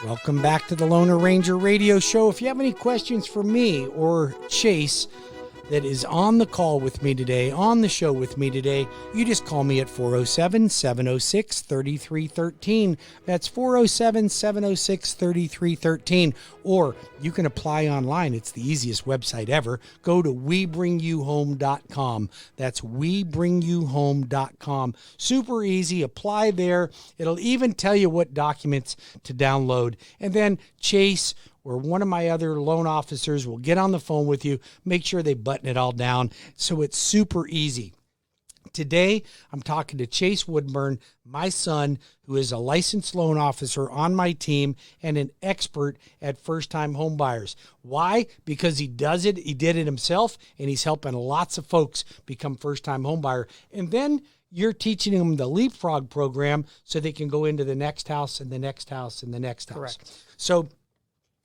Welcome back to the Loner Ranger Radio Show. If you have any questions for me or Chase that is on the call with me today, on the show with me today, you just call me at 407-706-3313. That's 407-706-3313. Or you can apply online. It's the easiest website ever. Go to WeBringYouHome.com. That's WeBringYouHome.com. Super easy. Apply there. It'll even tell you what documents to download. And then Chase or one of my other loan officers will get on the phone with you, make sure they button it all down. So it's super easy. Today, I'm talking to Chase Woodburn, my son, who is a licensed loan officer on my team and an expert at first-time home buyers. Why? Because he does it, he did it himself, and he's helping lots of folks become first-time home buyer. And then you're teaching them the leapfrog program so they can go into the next house and the next house and the next house. Correct. So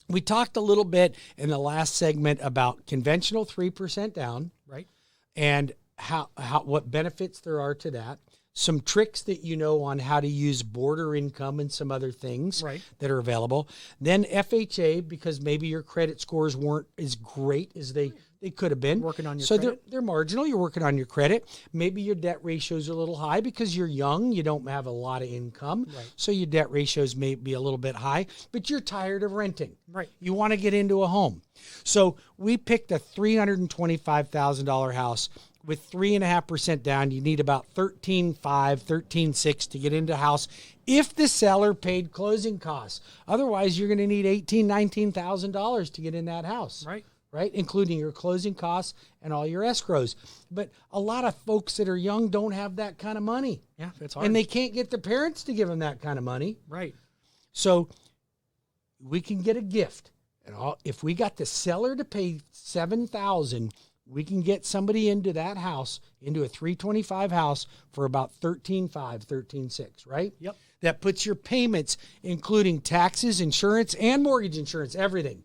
we talked a little bit in the last segment about conventional 3% down, Right. and how what benefits there are to that. Some tricks that you know on how to use border income and some other things Right. that are available. Then FHA, because maybe your credit scores weren't as great as they could have been. Working on your so credit. they're marginal. You're working on your credit. Maybe your debt ratios are a little high because you're young. You don't have a lot of income. Right. So your debt ratios may be a little bit high, but you're tired of renting. Right. You want to get into a home. So we picked a $325,000 house with 3.5% down. You need about $13,500, $13,600 to get into a house if the seller paid closing costs. Otherwise, you're going to need $18,000, $19,000 to get in that house. Right, including your closing costs and all your escrows. But a lot of folks that are young don't have that kind of money. Yeah, it's hard. And they can't get their parents to give them that kind of money. Right. So we can get a gift. And if we got the seller to pay $7,000, we can get somebody into that house, into a 325 house for about $13,500, $13,600, right? Yep. That puts your payments, including taxes, insurance, and mortgage insurance, everything.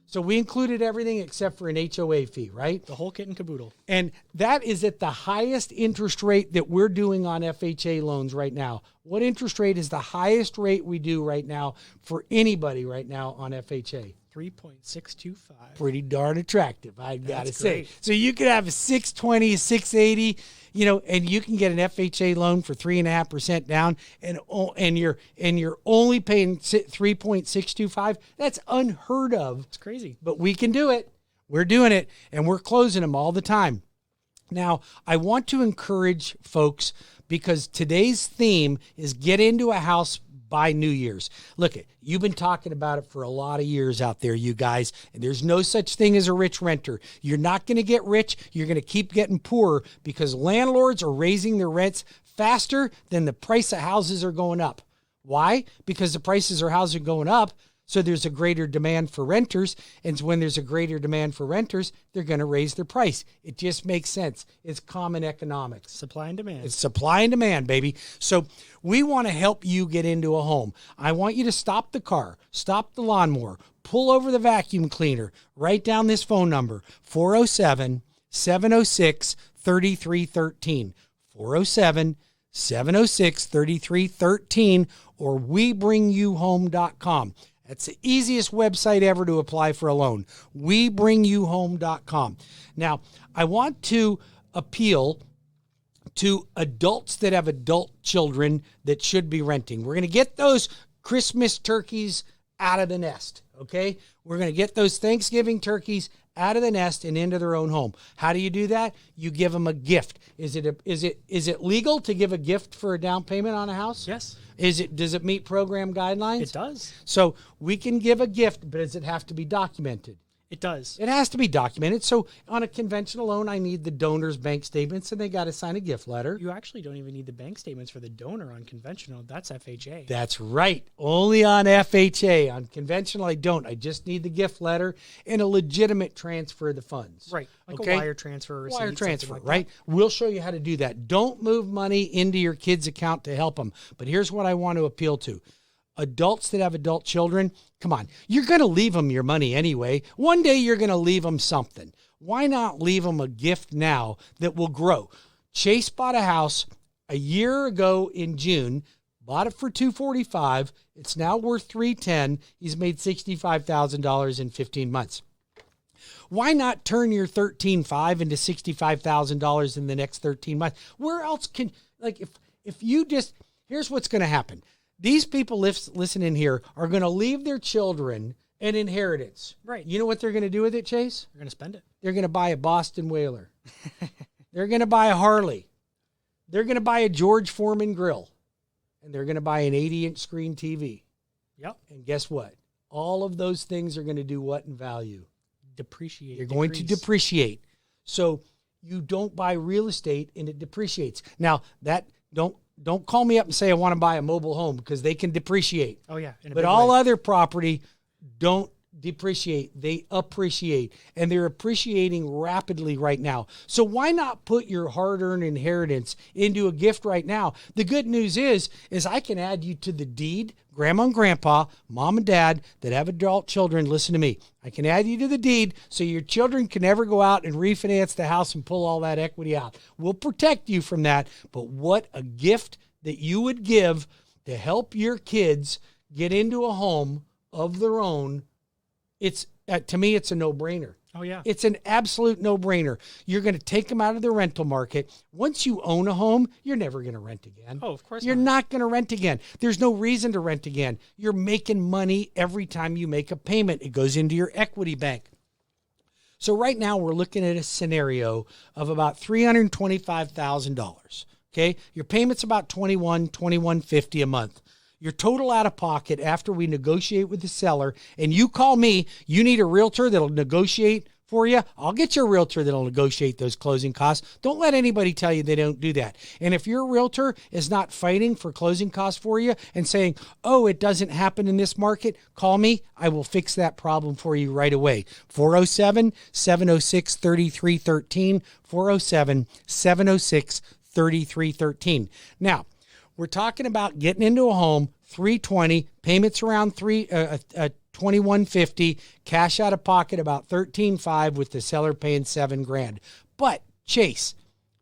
So we included everything except for an HOA fee, right? The whole kit and caboodle. And that is at the highest interest rate that we're doing on FHA loans right now. What interest rate is the highest rate we do right now for anybody right now on FHA? 3.625. Pretty darn attractive, I gotta say. great. So you could have a 620, 680, and you can get an FHA loan for 3.5% down, and you're only paying 3.625. That's unheard of. It's crazy. But we can do it. We're doing it, and we're closing them all the time. Now, I want to encourage folks, because today's theme is get into a house by New Year's. Look, you've been talking about it for a lot of years out there, you guys, and there's no such thing as a rich renter. You're not going to get rich. You're going to keep getting poorer because landlords are raising their rents faster than the price of houses are going up. Why? Because the prices of houses are going up, so there's a greater demand for renters, and when there's a greater demand for renters, they're going to raise their price. It just makes sense. It's common economics. Supply and demand. It's supply and demand, baby. So we want to help you get into a home. I want you to stop the car, stop the lawnmower, pull over the vacuum cleaner, write down this phone number, 407-706-3313, 407-706-3313, or WeBringYouHome.com. That's the easiest website ever to apply for a loan, WeBringYouHome.com. Now, I want to appeal to adults that have adult children that should be renting. We're going to get those Christmas turkeys out of the nest, okay? We're going to get those Thanksgiving turkeys out of the nest and into their own home. How do you do that? You give them a gift. Is it legal to give a gift for a down payment on a house? Yes. Does it meet program guidelines? It does. So we can give a gift, but does it have to be documented? It does. It has to be documented. So on a conventional loan, I need the donor's bank statements, and they got to sign a gift letter. You actually don't even need the bank statements for the donor on conventional. That's FHA. That's right. Only on FHA. On conventional, I don't. I just need the gift letter and a legitimate transfer of the funds. Right. Like Okay? a wire transfer or receipt, Wire something transfer, like right? We'll show you how to do that. Don't move money into your kid's account to help them. But here's what I want to appeal to. Adults that have adult children, come on. You're going to leave them your money anyway. One day you're going to leave them something. Why not leave them a gift now that will grow? Chase bought a house a year ago in June, bought it for $245. It's now worth $310. He's made $65,000 in 15 months. Why not turn your $13,500 into $65,000 in the next 13 months? Where else can, like, if you just, here's what's going to happen. These people listening here are going to leave their children an inheritance. Right. You know what they're going to do with it, Chase? They're going to spend it. They're going to buy a Boston Whaler. They're going to buy a Harley. They're going to buy a George Foreman grill. And they're going to buy an 80-inch screen TV. Yep. And guess what? All of those things are going to do what in value? Depreciate. You're going to depreciate. So you don't buy real estate and it depreciates. Now, that don't call me up and say I want to buy a mobile home because they can depreciate. Oh, yeah. But all other property don't depreciate. They appreciate. And they're appreciating rapidly right now. So why not put your hard-earned inheritance into a gift right now? The good news is I can add you to the deed. Grandma and grandpa, mom and dad that have adult children, listen to me. I can add you to the deed so your children can never go out and refinance the house and pull all that equity out. We'll protect you from that. But what a gift that you would give to help your kids get into a home of their own. It's to me, it's a no-brainer. Oh, yeah. It's an absolute no-brainer. You're going to take them out of the rental market. Once you own a home, you're never going to rent again. Oh, of course You're not going to rent again. There's no reason to rent again. You're making money every time you make a payment. It goes into your equity bank. So right now we're looking at a scenario of about $325,000. Okay? Your payment's about $2150 a month. Your total out of pocket after we negotiate with the seller, and you call me, you need a realtor that'll negotiate for you. I'll get your realtor that'll negotiate those closing costs. Don't let anybody tell you they don't do that. And if your realtor is not fighting for closing costs for you and saying, oh, it doesn't happen in this market, call me. I will fix that problem for you right away. 407-706-3313, 407-706-3313. Now, we're talking about getting into a home, $320, payments around $2150, cash out of pocket about $13,500 with the seller paying $7,000. But Chase,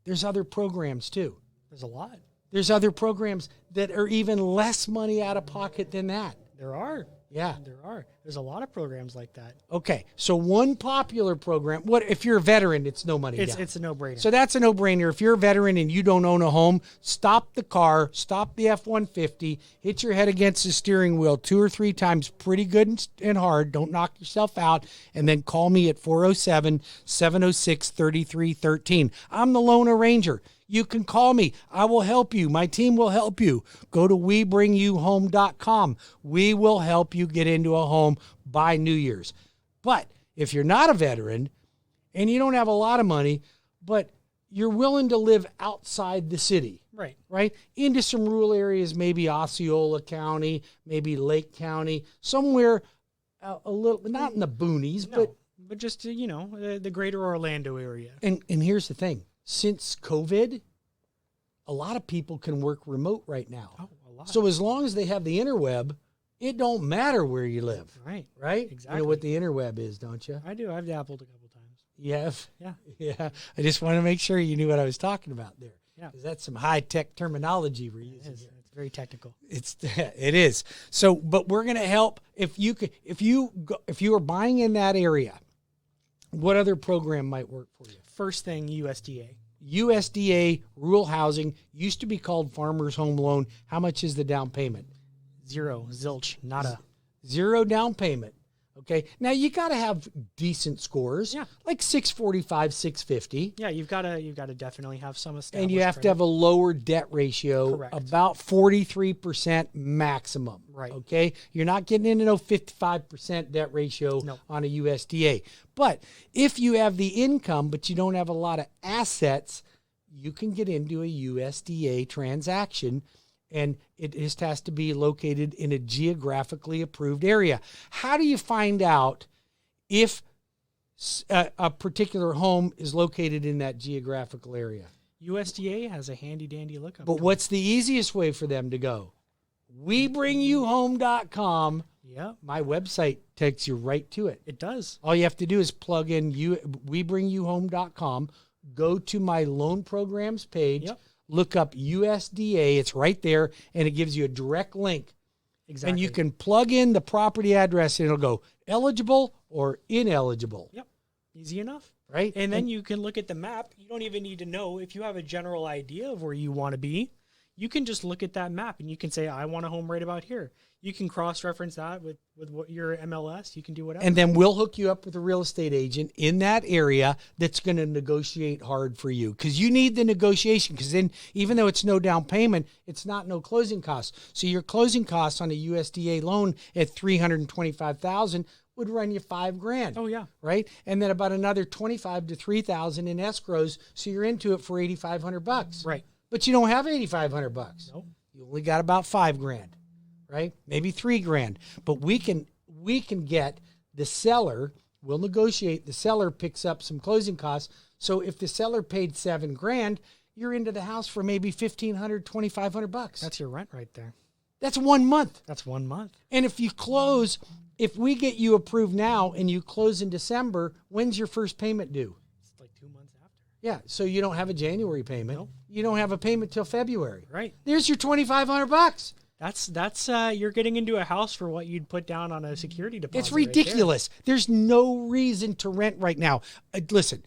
there's other programs too. There's a lot. There's other programs that are even less money out of pocket than that. There are. Yeah. There are. There's a lot of programs like that. Okay. So one popular program, what if you're a veteran, it's no money down. It's a no-brainer. So that's a no-brainer. If you're a veteran and you don't own a home, stop the car, stop the F-150, hit your head against the steering wheel 2 or 3 times pretty good and hard. Don't knock yourself out. And then call me at 407-706-3313. I'm the loan arranger. You can call me. I will help you. My team will help you. Go to WeBringYouHome.com. We will help you get into a home by New Year's. But if you're not a veteran and you don't have a lot of money, but you're willing to live outside the city, right? Into some rural areas, maybe Osceola County, maybe Lake County, somewhere a little, not in the boonies, but just, the greater Orlando area. And here's the thing. Since COVID, a lot of people can work remote right now. Oh, a lot. So as long as they have the interweb, it don't matter where you live. Right. You Exactly. know what the interweb is, don't you? I do. I've dabbled a couple times. Yeah. Yeah. I just want to make sure you knew what I was talking about there. Yeah. Because that's some high-tech terminology we're using here. It's very technical. It is. So, but we're going to help if you are buying in that area. What other program might work for you? First thing, USDA. USDA rural housing used to be called Farmers Home Loan. How much is the down payment? 0, zilch, nada. 0 down payment. Okay. Now you got to have decent scores. Yeah. Like 645, 650. Yeah, you've got to definitely have some established And you have to have a lower debt ratio, Correct. about 43% maximum. Right. Okay. You're not getting into no 55% debt ratio on a USDA. But if you have the income, but you don't have a lot of assets, you can get into a USDA transaction. And it just has to be located in a geographically approved area. How do you find out if a particular home is located in that geographical area? USDA has a handy-dandy lookup. But what's the easiest way for them to go? WeBringYouHome.com. Yeah. My website takes you right to it. It does. All you have to do is plug in WeBringYouHome.com, go to my loan programs page. Yep. look up USDA. It's right there, and it gives you a direct link. Exactly. And you can plug in the property address, and it'll go eligible or ineligible. Yep. Easy enough. Right? And then you can look at the map. You don't even need to know if you have a general idea of where you want to be. You can just look at that map and you can say, I want a home right about here. You can cross-reference that with what your MLS. You can do whatever. And then we'll hook you up with a real estate agent in that area that's going to negotiate hard for you, because you need the negotiation, because then even though it's no down payment, it's not no closing costs. So your closing costs on a USDA loan at $325,000 would run you $5,000. Oh, yeah. Right? And then about another $25,000 to $3,000 in escrows. So you're into it for $8,500. Right. But you don't have $8,500. Nope. You only got about $5,000, right? Maybe $3,000. But we can get the seller. We'll negotiate. The seller picks up some closing costs. So if the seller paid $7,000, you're into the house for maybe $1,500, $2,500. That's your rent right there. That's 1 month. That's 1 month. And if you close, if we get you approved now and you close in December, when's your first payment due? It's like 2 months after. Yeah, so you don't have a January payment. Nope. You don't have a payment till February. Right. There's your $2,500. That's you're getting into a house for what you'd put down on a security deposit. It's ridiculous. There's no reason to rent right now. Listen,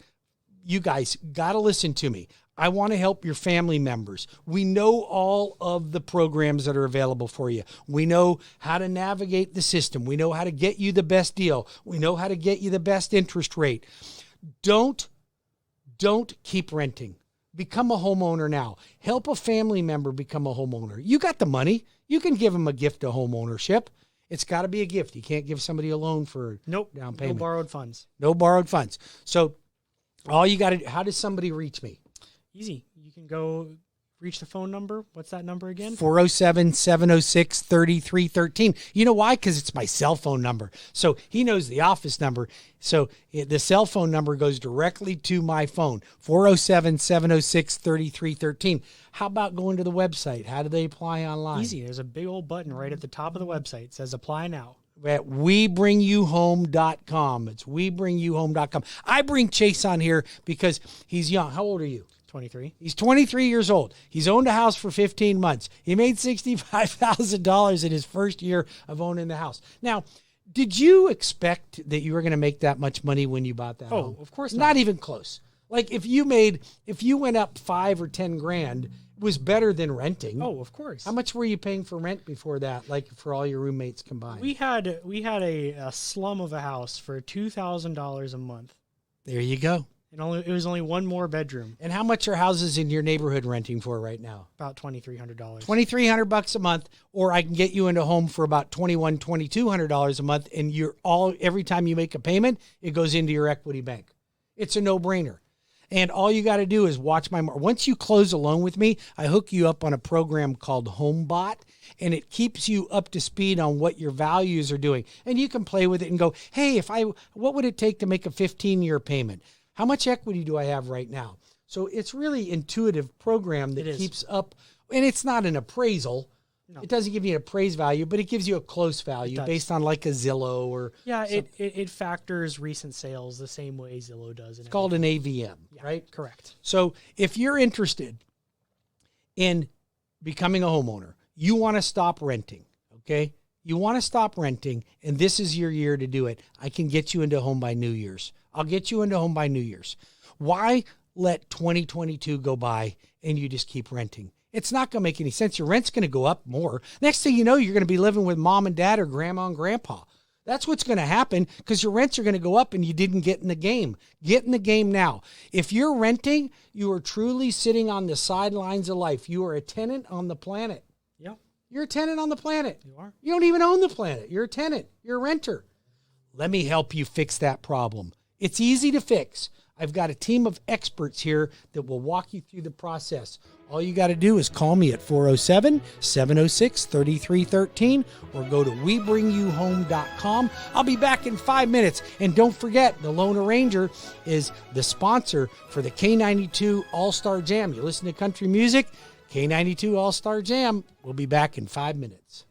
you guys got to listen to me. I want to help your family members. We know all of the programs that are available for you. We know how to navigate the system. We know how to get you the best deal. We know how to get you the best interest rate. Don't keep renting. Become a homeowner now. Help a family member become a homeowner. You got the money. You can give them a gift of home ownership. It's got to be a gift. You can't give somebody a loan for down payment. No borrowed funds. No borrowed funds. So all you got to do, how does somebody reach me? Easy. You can go reach the phone number. What's that number again? 407-706-3313. You know why? Because it's my cell phone number. So he knows the office number. So the cell phone number goes directly to my phone, 407-706-3313. How about going to the website? How do they apply online? Easy. There's a big old button right at the top of the website. It says apply now. At WeBringYouHome.com. It's WeBringYouHome.com. I bring Chase on here because he's young. How old are you? 23. He's 23 years old. He's owned a house for 15 months. He made $65,000 in his first year of owning the house. Now, did you expect that you were going to make that much money when you bought that home? Oh, of course not. Not even close. Like if you went up $5,000 or $10,000, it was better than renting. Oh, of course. How much were you paying for rent before that, like for all your roommates combined? We had a slum of a house for $2,000 a month. There you go. It was only one more bedroom. And how much are houses in your neighborhood renting for right now? About $2,300. $2,300 a month, or I can get you into a home for about $2,200 a month, and every time you make a payment, it goes into your equity bank. It's a no-brainer. And all you got to do is watch once you close a loan with me, I hook you up on a program called HomeBot, and it keeps you up to speed on what your values are doing. And you can play with it and go, hey, what would it take to make a 15-year payment? How much equity do I have right now? So it's really intuitive program that keeps up, and it's not an appraisal. No. It doesn't give you an appraised value, but it gives you a close value based on like a Zillow or it factors recent sales the same way Zillow does. It's called an AVM, right? Correct. So if you're interested in becoming a homeowner, you want to stop renting, okay? You want to stop renting, and this is your year to do it. I can get you into a home by New Year's. I'll get you into a home by New Year's. Why let 2022 go by and you just keep renting? It's not going to make any sense. Your rent's going to go up more. Next thing you know, you're going to be living with mom and dad or grandma and grandpa. That's what's going to happen because your rents are going to go up and you didn't get in the game. Get in the game now. If you're renting, you are truly sitting on the sidelines of life. You are a tenant on the planet. Yeah. You're a tenant on the planet. You are. You don't even own the planet. You're a tenant. You're a renter. Let me help you fix that problem. It's easy to fix. I've got a team of experts here that will walk you through the process. All you got to do is call me at 407-706-3313 or go to WeBringYouHome.com. I'll be back in 5 minutes. And don't forget, the Lone Ranger is the sponsor for the K92 All-Star Jam. You listen to country music, K92 All-Star Jam. We'll be back in 5 minutes.